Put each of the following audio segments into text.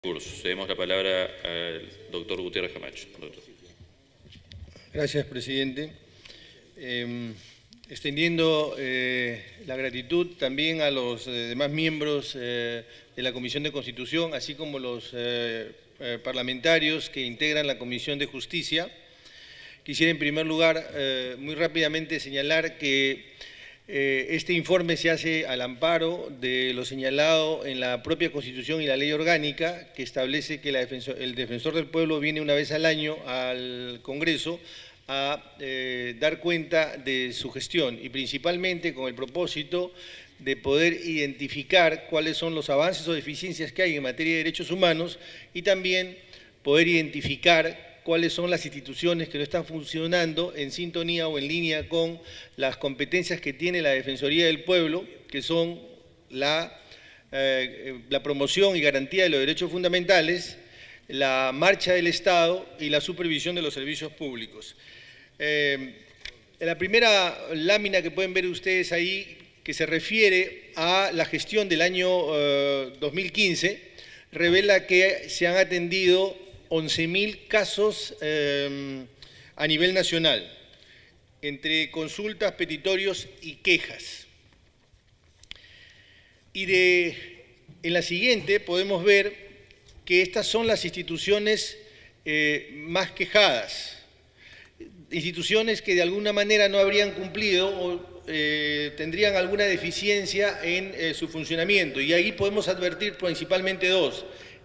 Cedemos la palabra al doctor Gutiérrez Camacho. Gracias, presidente. Extendiendo la gratitud también a los demás miembros de la Comisión de Constitución, así como los parlamentarios que integran la Comisión de Justicia. Quisiera en primer lugar muy rápidamente señalar que este informe se hace al amparo de lo señalado en la propia Constitución y la Ley Orgánica, que establece que el Defensor del Pueblo viene una vez al año al Congreso a dar cuenta de su gestión y principalmente con el propósito de poder identificar cuáles son los avances o deficiencias que hay en materia de derechos humanos y también poder identificar cuáles son las instituciones que no están funcionando en sintonía o en línea con las competencias que tiene la Defensoría del Pueblo, que son la promoción y garantía de los derechos fundamentales, la marcha del Estado y la supervisión de los servicios públicos. La primera lámina que pueden ver ustedes ahí, que se refiere a la gestión del año 2015, revela que se han atendido 11.000 casos a nivel nacional, entre consultas, petitorios y quejas. Y en la siguiente podemos ver que estas son las instituciones más quejadas, instituciones que de alguna manera no habrían cumplido o tendrían alguna deficiencia en su funcionamiento. Y ahí podemos advertir principalmente dos: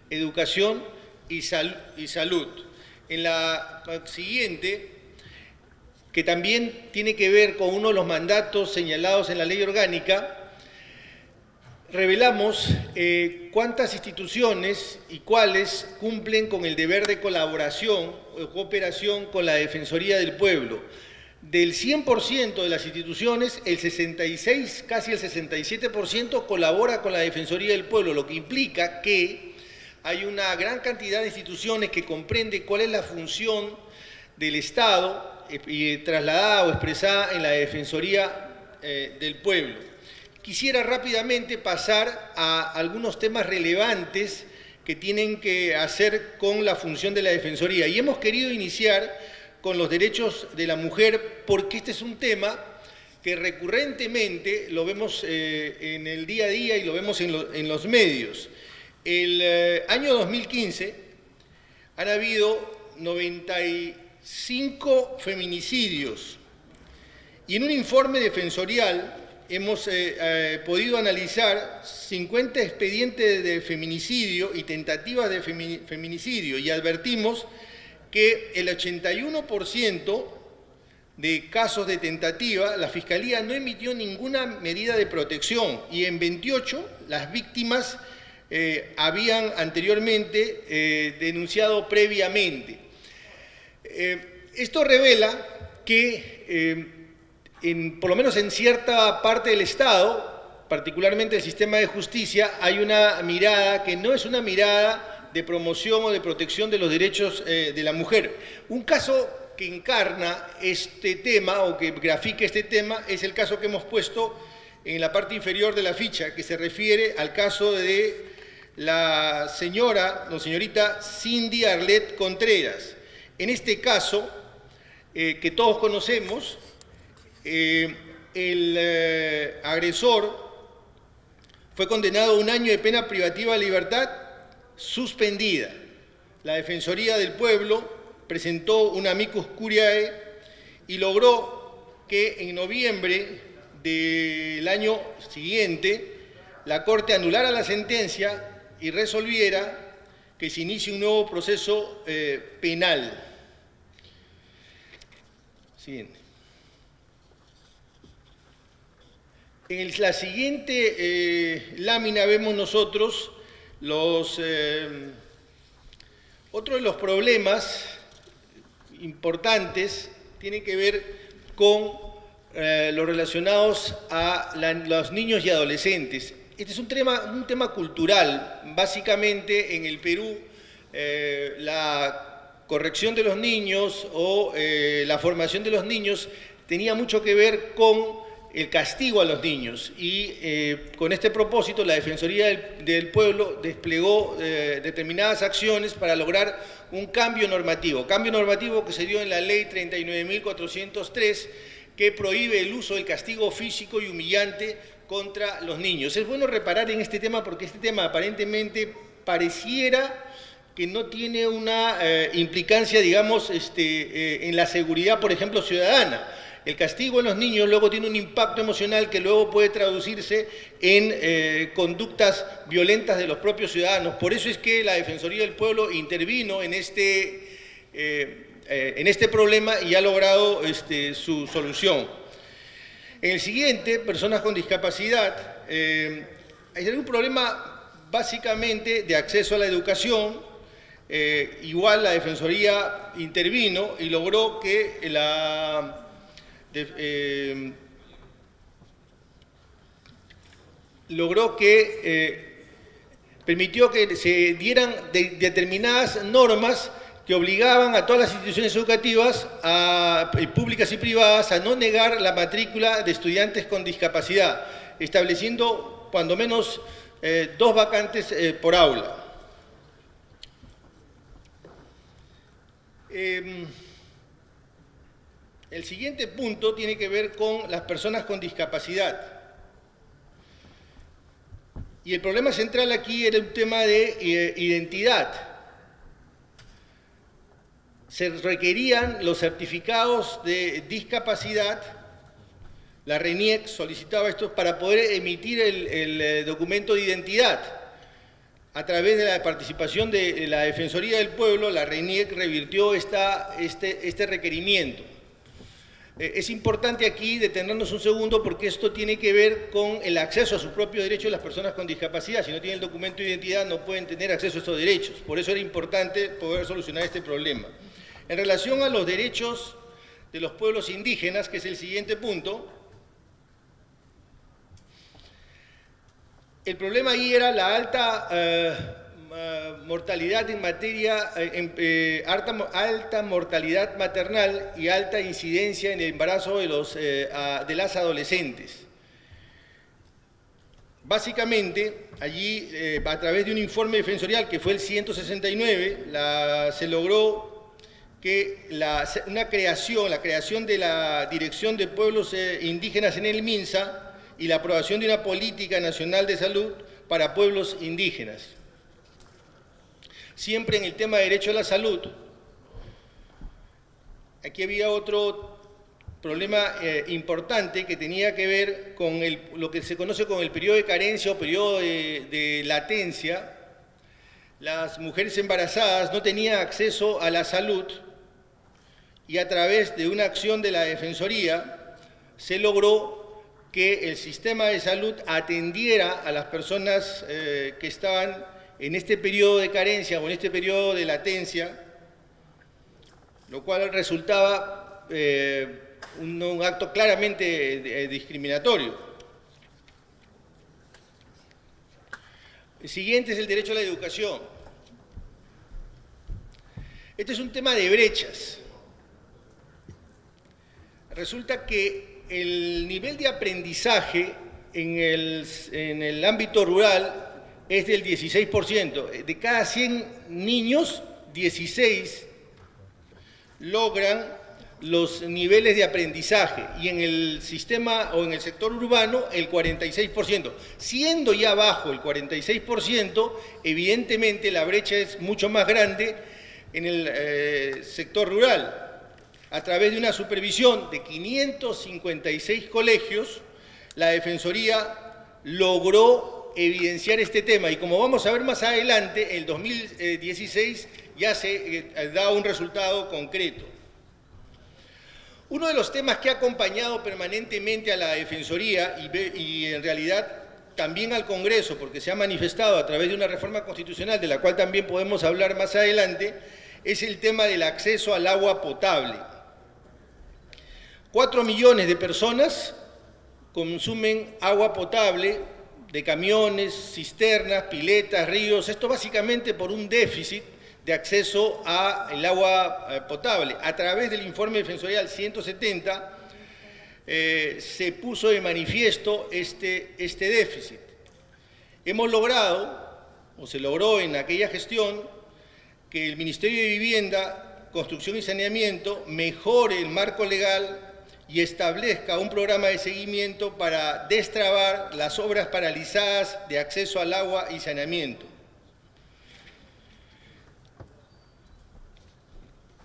educación y salud. En la siguiente, que también tiene que ver con uno de los mandatos señalados en la Ley Orgánica, revelamos cuántas instituciones y cuáles cumplen con el deber de colaboración o cooperación con la Defensoría del Pueblo. Del 100% de las instituciones, el 66, casi el 67% colabora con la Defensoría del Pueblo, lo que implica que hay una gran cantidad de instituciones que comprende cuál es la función del Estado trasladada o expresada en la Defensoría del Pueblo. Quisiera rápidamente pasar a algunos temas relevantes que tienen que hacer con la función de la Defensoría. Y hemos querido iniciar con los derechos de la mujer porque este es un tema que recurrentemente lo vemos en el día a día y lo vemos en los medios. El año 2015 han habido 95 feminicidios y en un informe defensorial hemos podido analizar 50 expedientes de feminicidio y tentativas de feminicidio y advertimos que el 81% de casos de tentativa la Fiscalía no emitió ninguna medida de protección y en 28 las víctimas habían anteriormente denunciado previamente. Esto revela que, por lo menos en cierta parte del Estado, particularmente el sistema de justicia, hay una mirada que no es una mirada de promoción o de protección de los derechos de la mujer. Un caso que encarna este tema o que grafica este tema es el caso que hemos puesto en la parte inferior de la ficha, que se refiere al caso de la señorita Cindy Arlet Contreras. En este caso, que todos conocemos, el agresor fue condenado a 1 año de pena privativa de libertad suspendida. La Defensoría del Pueblo presentó un amicus curiae y logró que en noviembre del año siguiente la Corte anulara la sentencia y resolviera que se inicie un nuevo proceso penal. Siguiente. En la siguiente lámina vemos nosotros otro de los problemas importantes tiene que ver con los relacionados a los niños y adolescentes. Este es un tema cultural. Básicamente en el Perú la corrección de los niños o la formación de los niños tenía mucho que ver con el castigo a los niños. Y con este propósito, la Defensoría del Pueblo desplegó determinadas acciones para lograr un cambio normativo que se dio en la Ley 39.403, que prohíbe el uso del castigo físico y humillante contra los niños. Es bueno reparar en este tema porque este tema aparentemente pareciera que no tiene una implicancia, digamos, en la seguridad, por ejemplo, ciudadana. El castigo en los niños luego tiene un impacto emocional que luego puede traducirse en conductas violentas de los propios ciudadanos. Por eso es que la Defensoría del Pueblo intervino en este problema y ha logrado su solución. En el siguiente, personas con discapacidad, hay un problema básicamente de acceso a la educación. Igual la Defensoría intervino y logró que permitió que se dieran determinadas normas que obligaban a todas las instituciones educativas, públicas y privadas, a no negar la matrícula de estudiantes con discapacidad, estableciendo cuando menos 2 vacantes por aula. El siguiente punto tiene que ver con las personas con discapacidad. Y el problema central aquí era un tema de identidad. Se requerían los certificados de discapacidad, la RENIEC solicitaba esto para poder emitir el documento de identidad. A través de la participación de la Defensoría del Pueblo, la RENIEC revirtió este requerimiento. Es importante aquí detenernos un segundo porque esto tiene que ver con el acceso a sus propios derechos de las personas con discapacidad. Si no tienen el documento de identidad no pueden tener acceso a estos derechos. Por eso era importante poder solucionar este problema. En relación a los derechos de los pueblos indígenas, que es el siguiente punto, el problema ahí era la alta mortalidad en materia, alta mortalidad maternal y alta incidencia en el embarazo de las adolescentes. Básicamente, allí, a través de un informe defensorial que fue el 169, se logró que la creación de la Dirección de Pueblos Indígenas en el MINSA y la aprobación de una política nacional de salud para pueblos indígenas. Siempre en el tema de derecho a la salud, aquí había otro problema importante que tenía que ver con lo que se conoce como el periodo de carencia o periodo de latencia. Las mujeres embarazadas no tenían acceso a la salud y a través de una acción de la Defensoría se logró que el sistema de salud atendiera a las personas que estaban en este periodo de carencia o en este periodo de latencia, lo cual resultaba un acto claramente discriminatorio. El siguiente es el derecho a la educación. Este es un tema de brechas. Resulta que el nivel de aprendizaje en el ámbito rural es del 16%. De cada 100 niños, 16 logran los niveles de aprendizaje y en el sistema o en el sector urbano el 46%. Siendo ya bajo el 46%, evidentemente la brecha es mucho más grande en el sector rural. A través de una supervisión de 556 colegios, la Defensoría logró evidenciar este tema y como vamos a ver más adelante, en 2016 ya se da un resultado concreto. Uno de los temas que ha acompañado permanentemente a la Defensoría y en realidad también al Congreso, porque se ha manifestado a través de una reforma constitucional, de la cual también podemos hablar más adelante, es el tema del acceso al agua potable. 4 millones de personas consumen agua potable de camiones, cisternas, piletas, ríos, esto básicamente por un déficit de acceso al agua potable. A través del informe defensorial 170, se puso de manifiesto este déficit. Hemos logrado, o se logró en aquella gestión, que el Ministerio de Vivienda, Construcción y Saneamiento mejore el marco legal y establezca un programa de seguimiento para destrabar las obras paralizadas de acceso al agua y saneamiento.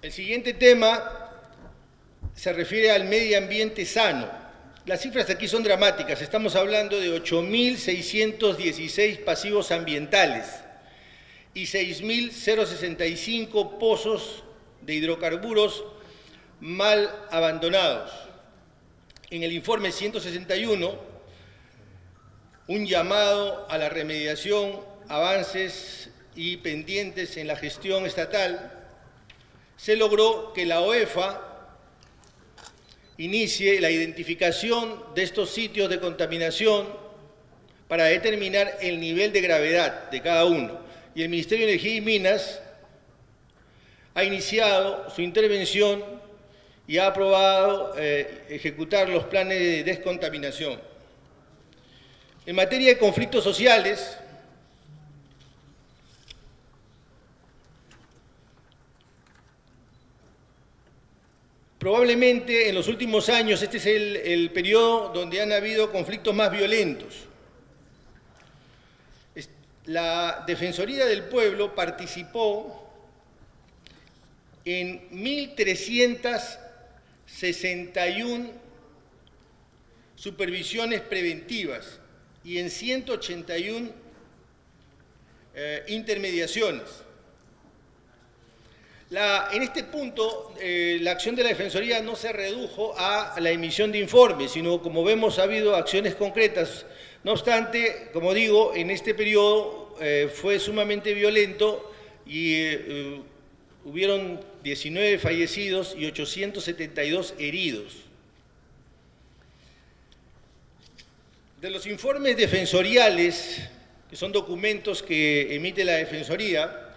El siguiente tema se refiere al medio ambiente sano. Las cifras aquí son dramáticas. Estamos hablando de 8.616 pasivos ambientales y 6.065 pozos de hidrocarburos mal abandonados. En el informe 161, un llamado a la remediación, avances y pendientes en la gestión estatal, se logró que la OEFA inicie la identificación de estos sitios de contaminación para determinar el nivel de gravedad de cada uno. Y el Ministerio de Energía y Minas ha iniciado su intervención y ha aprobado ejecutar los planes de descontaminación. En materia de conflictos sociales, probablemente en los últimos años este es el periodo donde han habido conflictos más violentos. La Defensoría del Pueblo participó en 1.361 supervisiones preventivas y en 181 intermediaciones. En este punto, la acción de la Defensoría no se redujo a la emisión de informes, sino, como vemos, ha habido acciones concretas. No obstante, como digo, en este periodo fue sumamente violento y hubieron 19 fallecidos y 872 heridos. De los informes defensoriales, que son documentos que emite la Defensoría,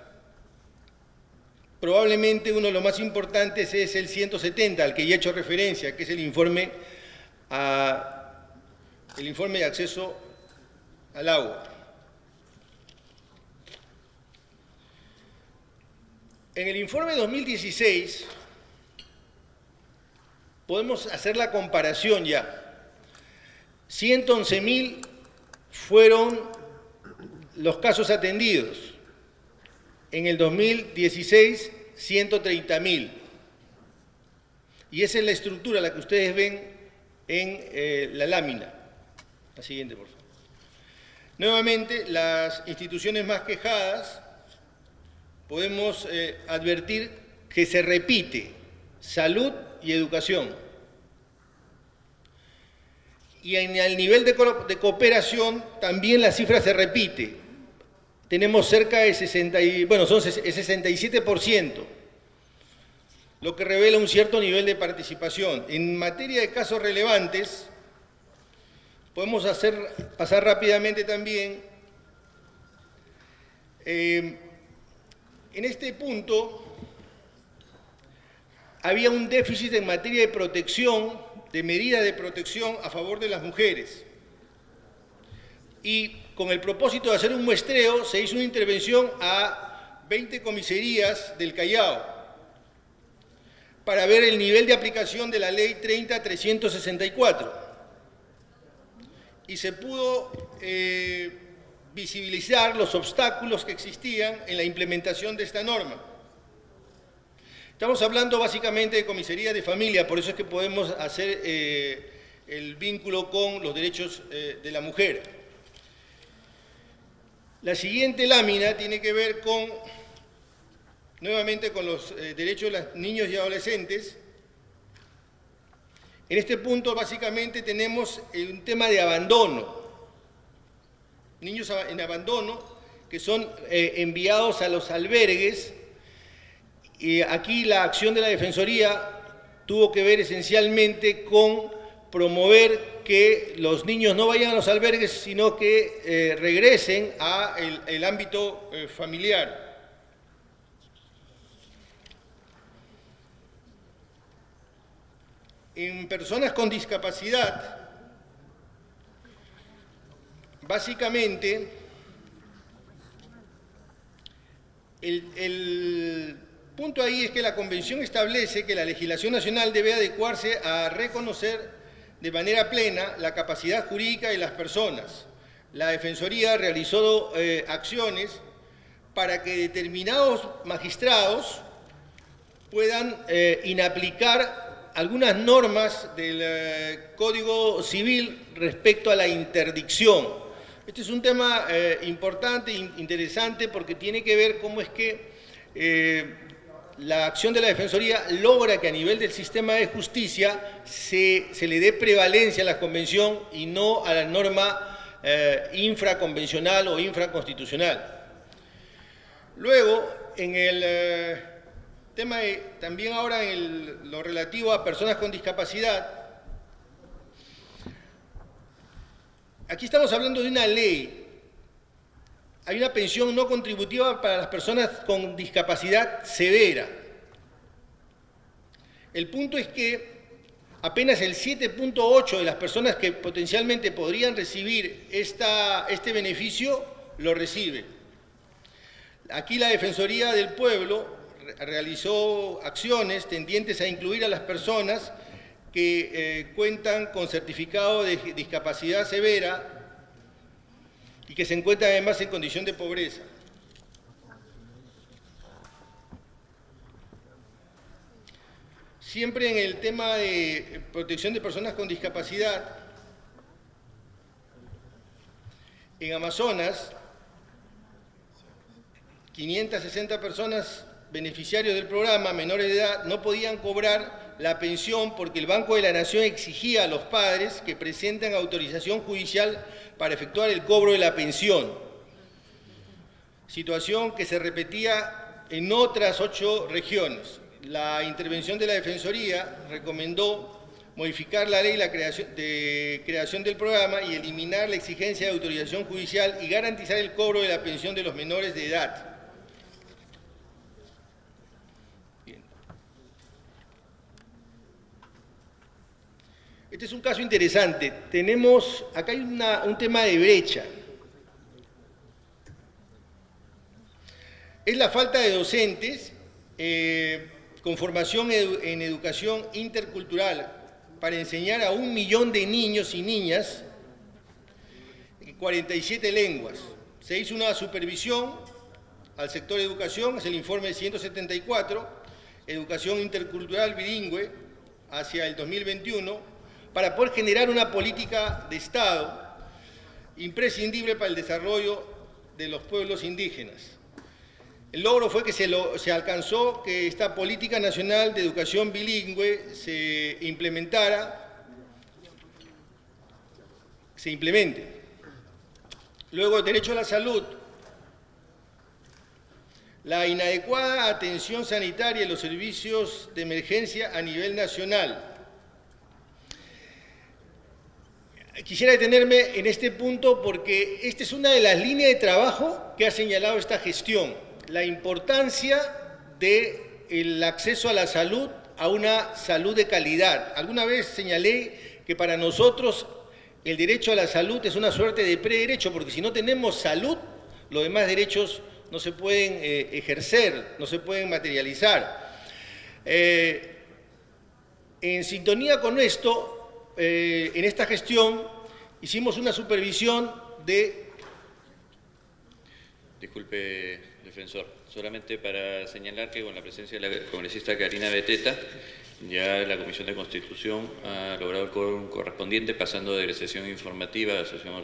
probablemente uno de los más importantes es el 170, al que ya he hecho referencia, que es el informe de acceso al agua. En el informe 2016 podemos hacer la comparación ya. 111.000 fueron los casos atendidos. En el 2016, 130.000. Y esa es la estructura, la que ustedes ven en la lámina. La siguiente, por favor. Nuevamente, las instituciones más quejadas, podemos advertir que se repite salud y educación. Y en el nivel de cooperación también la cifra se repite. Tenemos cerca de 67%, lo que revela un cierto nivel de participación. En materia de casos relevantes, podemos pasar rápidamente también. En este punto, había un déficit en materia de protección, de medidas de protección a favor de las mujeres. Y con el propósito de hacer un muestreo, se hizo una intervención a 20 comisarías del Callao para ver el nivel de aplicación de la Ley 30.364. Y se pudo visibilizar los obstáculos que existían en la implementación de esta norma. Estamos hablando básicamente de comisaría de familia, por eso es que podemos hacer el vínculo con los derechos de la mujer. La siguiente lámina tiene que ver nuevamente con los derechos de los niños y adolescentes. En este punto básicamente tenemos un tema de abandono. Niños en abandono que son enviados a los albergues. Y aquí la acción de la Defensoría tuvo que ver esencialmente con promover que los niños no vayan a los albergues, sino que regresen al ámbito familiar. En personas con discapacidad, básicamente, el punto ahí es que la Convención establece que la legislación nacional debe adecuarse a reconocer de manera plena la capacidad jurídica de las personas. La Defensoría realizó acciones para que determinados magistrados puedan inaplicar algunas normas del Código Civil respecto a la interdicción. Este es un tema importante e interesante porque tiene que ver cómo es que la acción de la Defensoría logra que a nivel del sistema de justicia se le dé prevalencia a la Convención y no a la norma infraconvencional o infraconstitucional. Luego, en el tema también ahora en lo relativo a personas con discapacidad, aquí estamos hablando de una ley. Hay una pensión no contributiva para las personas con discapacidad severa. El punto es que apenas el 7.8% de las personas que potencialmente podrían recibir este beneficio lo recibe. Aquí la Defensoría del Pueblo realizó acciones tendientes a incluir a las personas que cuentan con certificado de discapacidad severa y que se encuentran además en condición de pobreza. Siempre en el tema de protección de personas con discapacidad, en Amazonas, 560 personas beneficiarios del programa, menores de edad, no podían cobrar la pensión porque el Banco de la Nación exigía a los padres que presenten autorización judicial para efectuar el cobro de la pensión. Situación que se repetía en otras 8 regiones. La intervención de la Defensoría recomendó modificar la ley de creación del programa y eliminar la exigencia de autorización judicial y garantizar el cobro de la pensión de los menores de edad. Bien. Este es un caso interesante. Acá hay un tema de brecha. Es la falta de docentes con formación en educación intercultural para enseñar a 1 millón de niños y niñas 47 lenguas. Se hizo una supervisión al sector de educación, es el informe 174, Educación Intercultural Bilingüe, hacia el 2021, para poder generar una política de Estado imprescindible para el desarrollo de los pueblos indígenas. El logro fue que se alcanzó que esta política nacional de educación bilingüe se implemente. Luego, el derecho a la salud. La inadecuada atención sanitaria y los servicios de emergencia a nivel nacional. Quisiera detenerme en este punto porque esta es una de las líneas de trabajo que ha señalado esta gestión. La importancia del acceso a la salud, a una salud de calidad. Alguna vez señalé que para nosotros el derecho a la salud es una suerte de prederecho, porque si no tenemos salud, los demás derechos no se pueden ejercer, no se pueden materializar. En sintonía con esto, en esta gestión hicimos una supervisión de... Disculpe, defensor, solamente para señalar que con la presencia de la congresista Karina Beteta, ya la Comisión de Constitución ha logrado el quórum correspondiente, pasando de sesión informativa a sesión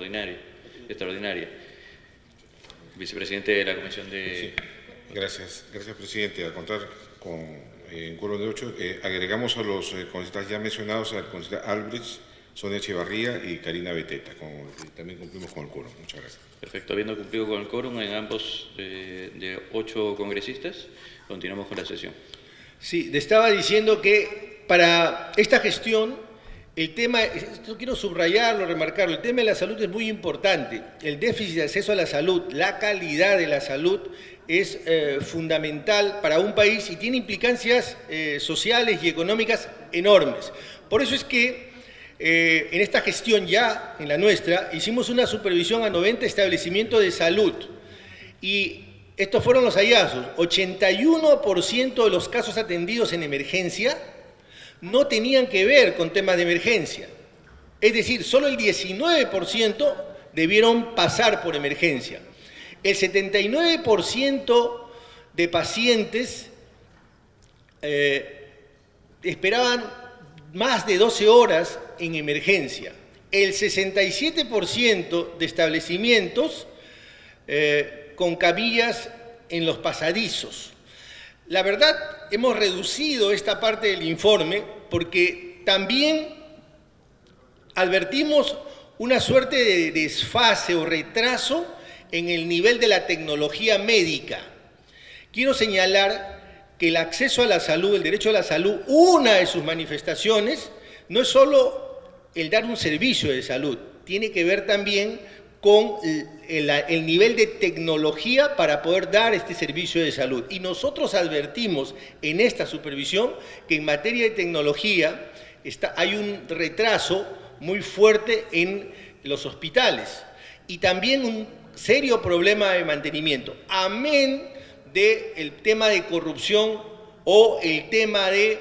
extraordinaria. Vicepresidente de la Comisión de... Sí. Gracias, presidente. Al contar con un quórum de 8, agregamos a los congresistas ya mencionados, al congresista Albrecht, Sonia Echevarría y Karina Beteta. También cumplimos con el quórum. Muchas gracias. Perfecto. Habiendo cumplido con el quórum en ambos de 8 congresistas, continuamos con la sesión. Sí, le estaba diciendo que para esta gestión, el tema, esto quiero subrayarlo, remarcarlo, el tema de la salud es muy importante. El déficit de acceso a la salud, la calidad de la salud es fundamental para un país y tiene implicancias sociales y económicas enormes. Por eso es que en esta gestión ya, en la nuestra, hicimos una supervisión a 90 establecimientos de salud y estos fueron los hallazgos. 81% de los casos atendidos en emergencia no tenían que ver con temas de emergencia. Es decir, solo el 19% debieron pasar por emergencia. El 79% de pacientes esperaban más de 12 horas en emergencia. El 67% de establecimientos con camillas en los pasadizos. La verdad, hemos reducido esta parte del informe porque también advertimos una suerte de desfase o retraso en el nivel de la tecnología médica. Quiero señalar que el acceso a la salud, el derecho a la salud, una de sus manifestaciones no es solo el dar un servicio de salud, tiene que ver también con el nivel de tecnología para poder dar este servicio de salud. Y nosotros advertimos en esta supervisión que en materia de tecnología hay un retraso muy fuerte en los hospitales y también un serio problema de mantenimiento, amén del tema de corrupción o el tema de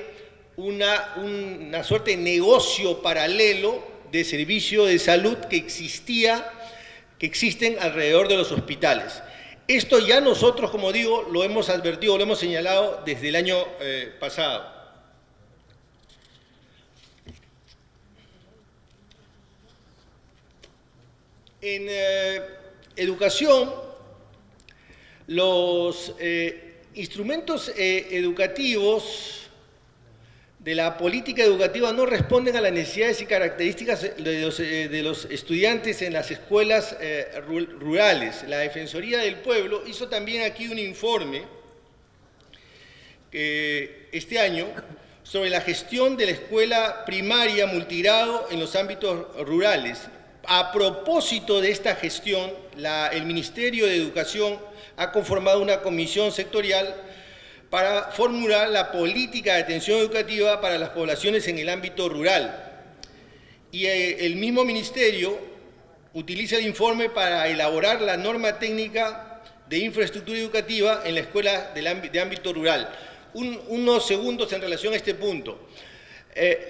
una suerte de negocio paralelo de servicio de salud que existen alrededor de los hospitales. Esto ya nosotros, como digo, lo hemos advertido, lo hemos señalado desde el año pasado. En educación, los instrumentos educativos de la política educativa no responden a las necesidades y características de los estudiantes en las escuelas rurales. La Defensoría del Pueblo hizo también aquí un informe este año sobre la gestión de la escuela primaria multigrado en los ámbitos rurales. A propósito de esta gestión, el Ministerio de Educación ha conformado una comisión sectorial para formular la política de atención educativa para las poblaciones en el ámbito rural. Y el mismo Ministerio utiliza el informe para elaborar la norma técnica de infraestructura educativa en la escuela de ámbito rural. Unos segundos en relación a este punto.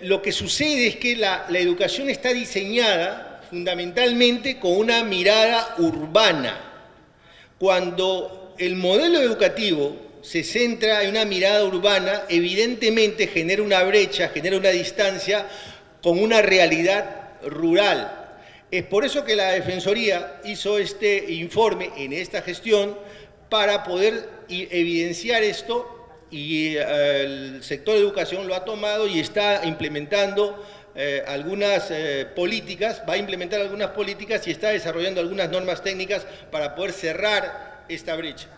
Lo que sucede es que la educación está diseñada fundamentalmente con una mirada urbana. Cuando el modelo educativo se centra en una mirada urbana, evidentemente genera una brecha, genera una distancia con una realidad rural. Es por eso que la Defensoría hizo este informe en esta gestión para poder evidenciar esto y el sector de educación lo ha tomado y está implementando algunas políticas, va a implementar algunas políticas y está desarrollando algunas normas técnicas para poder cerrar esta brecha.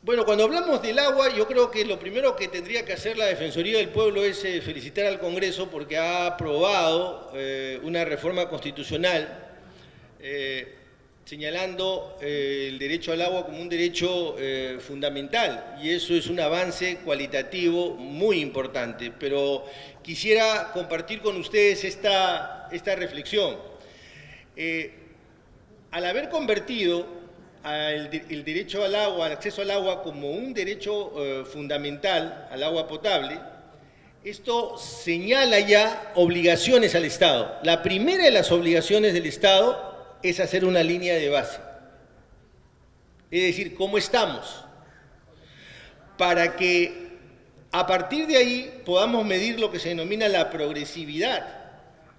Bueno, cuando hablamos del agua, yo creo que lo primero que tendría que hacer la Defensoría del Pueblo es felicitar al Congreso porque ha aprobado una reforma constitucional señalando el derecho al agua como un derecho fundamental, y eso es un avance cualitativo muy importante. Pero quisiera compartir con ustedes esta reflexión. Al haber convertido el derecho al agua, al acceso al agua como un derecho fundamental, al agua potable, esto señala ya obligaciones al Estado. La primera de las obligaciones del Estado es hacer una línea de base. Es decir, ¿cómo estamos? Para que a partir de ahí podamos medir lo que se denomina la progresividad,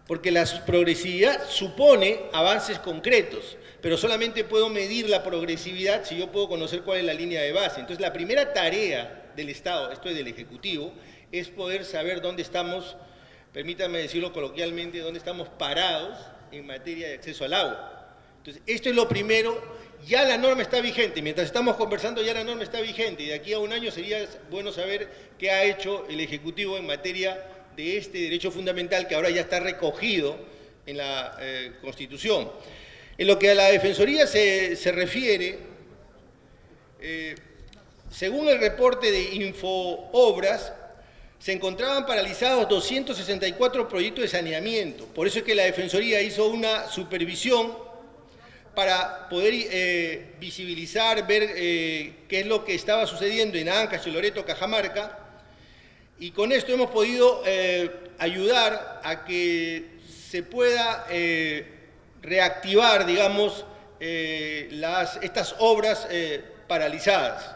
porque la progresividad supone avances concretos, pero solamente puedo medir la progresividad si yo puedo conocer cuál es la línea de base. Entonces, la primera tarea del Estado, esto es del Ejecutivo, es poder saber dónde estamos, permítanme decirlo coloquialmente, dónde estamos parados en materia de acceso al agua. Entonces, esto es lo primero. Ya la norma está vigente, mientras estamos conversando ya la norma está vigente, y de aquí a un año sería bueno saber qué ha hecho el Ejecutivo en materia de este derecho fundamental que ahora ya está recogido en la Constitución. En lo que a la Defensoría se refiere, según el reporte de Infoobras, se encontraban paralizados 264 proyectos de saneamiento. Por eso es que la Defensoría hizo una supervisión para poder visibilizar, ver qué es lo que estaba sucediendo en Ancash, Loreto, Cajamarca, y con esto hemos podido ayudar a que se pueda reactivar, digamos, estas obras paralizadas.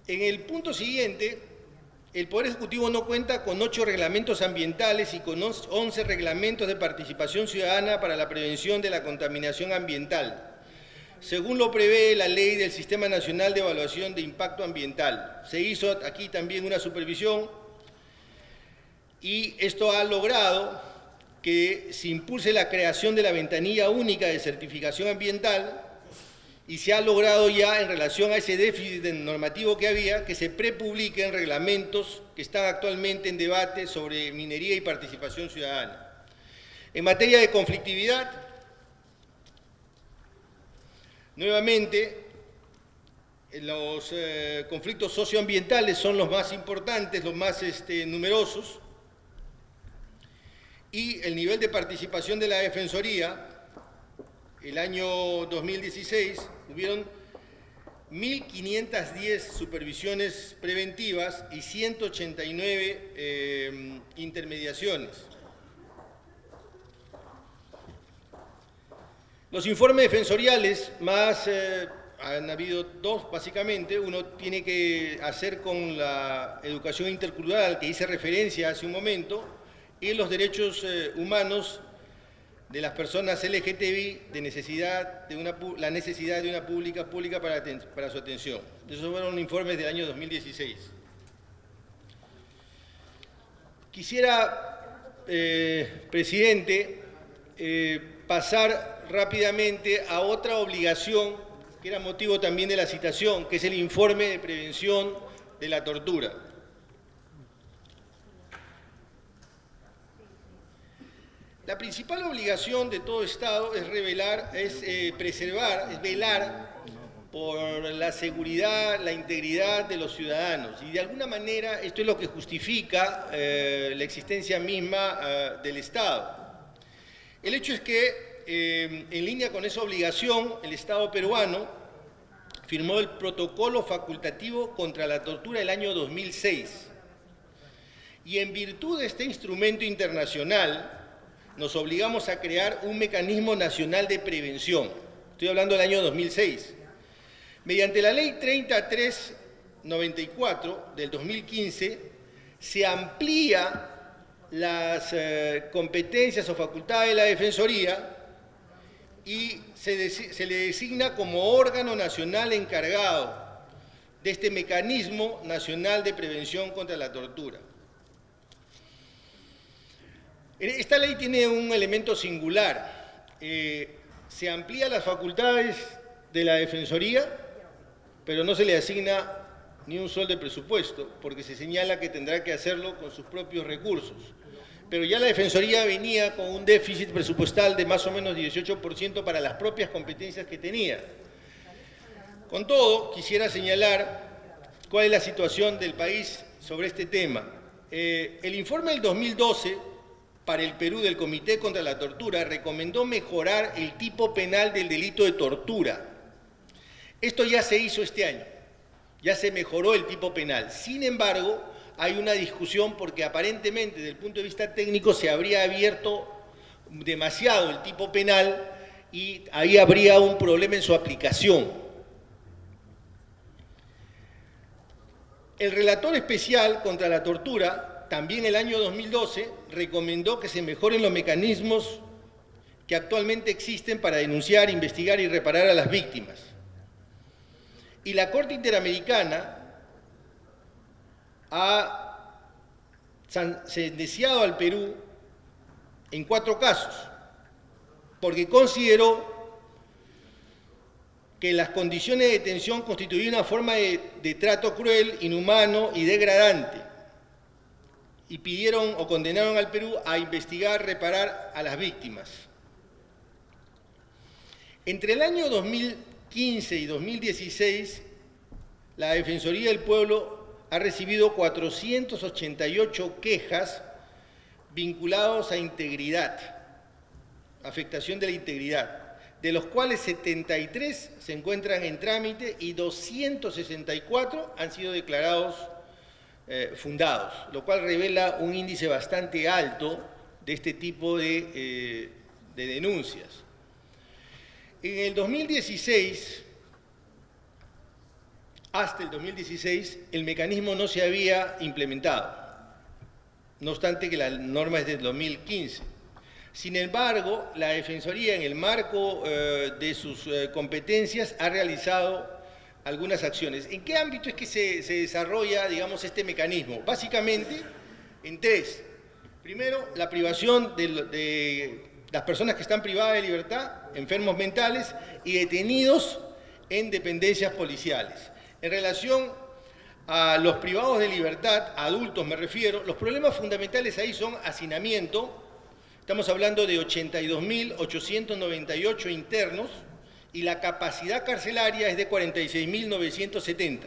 En el punto siguiente, el Poder Ejecutivo no cuenta con 8 reglamentos ambientales y con 11 reglamentos de participación ciudadana para la prevención de la contaminación ambiental, según lo prevé la Ley del Sistema Nacional de Evaluación de Impacto Ambiental. Se hizo aquí también una supervisión y esto ha logrado que se impulse la creación de la ventanilla única de certificación ambiental y se ha logrado ya, en relación a ese déficit normativo que había, que se prepubliquen reglamentos que están actualmente en debate sobre minería y participación ciudadana. En materia de conflictividad, nuevamente, los conflictos socioambientales son los más importantes, los más numerosos, y el nivel de participación de la Defensoría, el año 2016, hubieron 1.510 supervisiones preventivas y 189 intermediaciones. Los informes defensoriales más, han habido 2 básicamente. Uno tiene que hacer con la educación intercultural, que hice referencia hace un momento, y los derechos humanos de las personas LGTBI, la necesidad de una pública para su atención. Esos fueron informes del año 2016. Quisiera, presidente, pasar rápidamente a otra obligación que era motivo también de la citación, que es el informe de prevención de la tortura. La principal obligación de todo Estado es velar por la seguridad, la integridad de los ciudadanos. Y de alguna manera esto es lo que justifica la existencia misma del Estado. El hecho es que, en línea con esa obligación, el Estado peruano firmó el Protocolo Facultativo contra la Tortura del año 2006. Y en virtud de este instrumento internacional, nos obligamos a crear un mecanismo nacional de prevención. Estoy hablando del año 2006. Mediante la Ley 3394 del 2015, se amplía las competencias o facultades de la Defensoría y se le designa como órgano nacional encargado de este mecanismo nacional de prevención contra la tortura. Esta ley tiene un elemento singular. Se amplía las facultades de la Defensoría, pero no se le asigna ni un sol de presupuesto, porque se señala que tendrá que hacerlo con sus propios recursos. Pero ya la Defensoría venía con un déficit presupuestal de más o menos 18% para las propias competencias que tenía. Con todo, quisiera señalar cuál es la situación del país sobre este tema. El informe del 2012 para el Perú del Comité contra la Tortura recomendó mejorar el tipo penal del delito de tortura. Esto ya se hizo este año, ya se mejoró el tipo penal. Sin embargo, hay una discusión porque aparentemente, desde el punto de vista técnico, se habría abierto demasiado el tipo penal y ahí habría un problema en su aplicación. El relator especial contra la tortura, también el año 2012, recomendó que se mejoren los mecanismos que actualmente existen para denunciar, investigar y reparar a las víctimas. Y la Corte Interamericana ha sentenciado al Perú en 4 casos, porque consideró que las condiciones de detención constituían una forma de trato cruel, inhumano y degradante, y pidieron o condenaron al Perú a investigar, reparar a las víctimas. Entre el año 2015 y 2016, la Defensoría del Pueblo ha recibido 488 quejas vinculadas a integridad, afectación de la integridad, de los cuales 73 se encuentran en trámite y 264 han sido declarados fundados, lo cual revela un índice bastante alto de este tipo de denuncias. En el 2016, hasta el 2016, el mecanismo no se había implementado, no obstante que la norma es del 2015. Sin embargo, la Defensoría, en el marco de sus competencias, ha realizado algunas acciones. ¿En qué ámbito es que se desarrolla, digamos, este mecanismo? Básicamente, en tres. Primero, la privación de las personas que están privadas de libertad, enfermos mentales y detenidos en dependencias policiales. En relación a los privados de libertad, adultos me refiero, los problemas fundamentales ahí son hacinamiento. Estamos hablando de 82.898 internos y la capacidad carcelaria es de 46.970.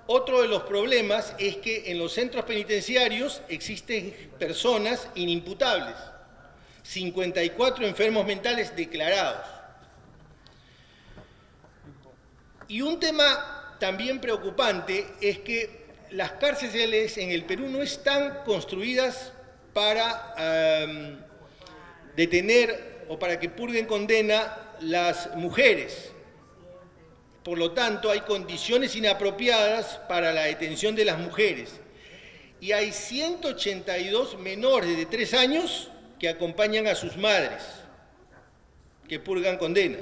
Otro de los problemas es que en los centros penitenciarios existen personas inimputables, 54 enfermos mentales declarados. Y un tema también preocupante es que las cárceles en el Perú no están construidas para detener o para que purguen condena las mujeres. Por lo tanto, hay condiciones inapropiadas para la detención de las mujeres. Y hay 182 menores de 3 años que acompañan a sus madres, que purgan condena.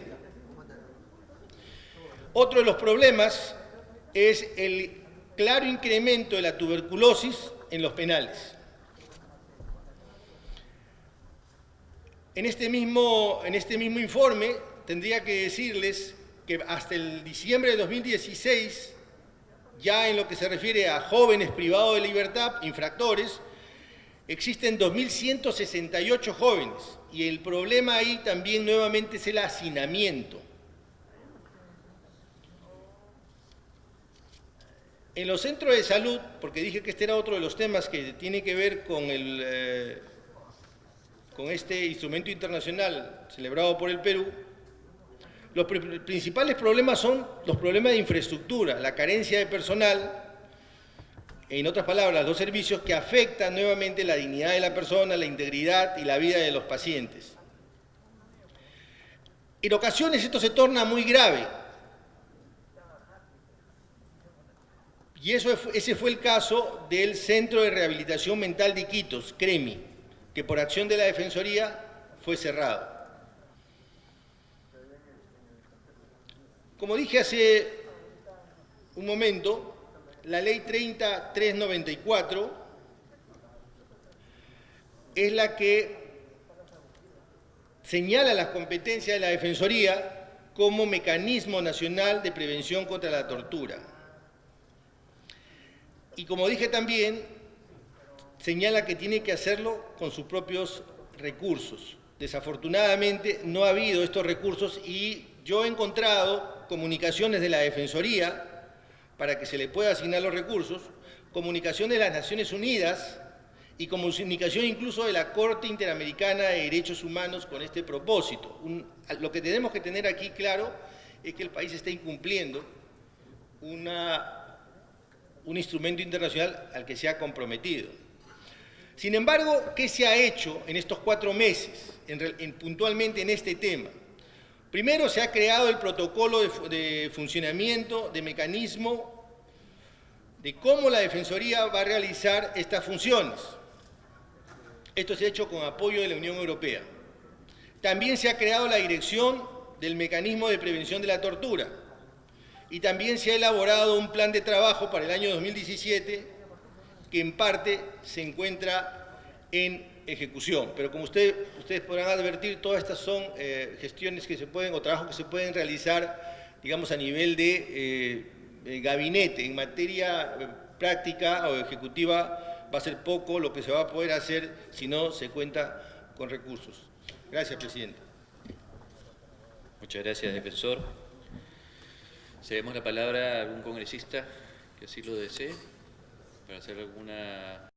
Otro de los problemas es el claro incremento de la tuberculosis en los penales. En este mismo informe tendría que decirles que hasta el diciembre de 2016, ya en lo que se refiere a jóvenes privados de libertad, infractores, existen 2.168 jóvenes y el problema ahí también nuevamente es el hacinamiento. En los centros de salud, porque dije que este era otro de los temas que tiene que ver con este instrumento internacional celebrado por el Perú, los principales problemas son los problemas de infraestructura, la carencia de personal, en otras palabras, los servicios que afectan nuevamente la dignidad de la persona, la integridad y la vida de los pacientes. En ocasiones esto se torna muy grave. Y ese fue el caso del Centro de Rehabilitación Mental de Iquitos, CREMI, que por acción de la Defensoría fue cerrado. Como dije hace un momento, la Ley 30.394 es la que señala las competencias de la Defensoría como mecanismo nacional de prevención contra la tortura. Y como dije también, señala que tiene que hacerlo con sus propios recursos. Desafortunadamente no ha habido estos recursos y yo he encontrado comunicaciones de la Defensoría para que se le pueda asignar los recursos, comunicación de las Naciones Unidas y comunicación incluso de la Corte Interamericana de Derechos Humanos con este propósito. Lo que tenemos que tener aquí claro es que el país está incumpliendo un instrumento internacional al que se ha comprometido. Sin embargo, ¿qué se ha hecho en estos 4 meses, puntualmente en este tema? Primero, se ha creado el protocolo de funcionamiento, de mecanismo, de cómo la Defensoría va a realizar estas funciones. Esto se ha hecho con apoyo de la Unión Europea. También se ha creado la dirección del mecanismo de prevención de la tortura. Y también se ha elaborado un plan de trabajo para el año 2017 que en parte se encuentra en ejecución. Pero como ustedes podrán advertir, todas estas son gestiones que se pueden, o trabajos que se pueden realizar, digamos, a nivel de gabinete. En materia práctica o ejecutiva va a ser poco lo que se va a poder hacer si no se cuenta con recursos. Gracias, presidente. Muchas gracias, defensor. Cedemos la palabra a algún congresista que así lo desee para hacer alguna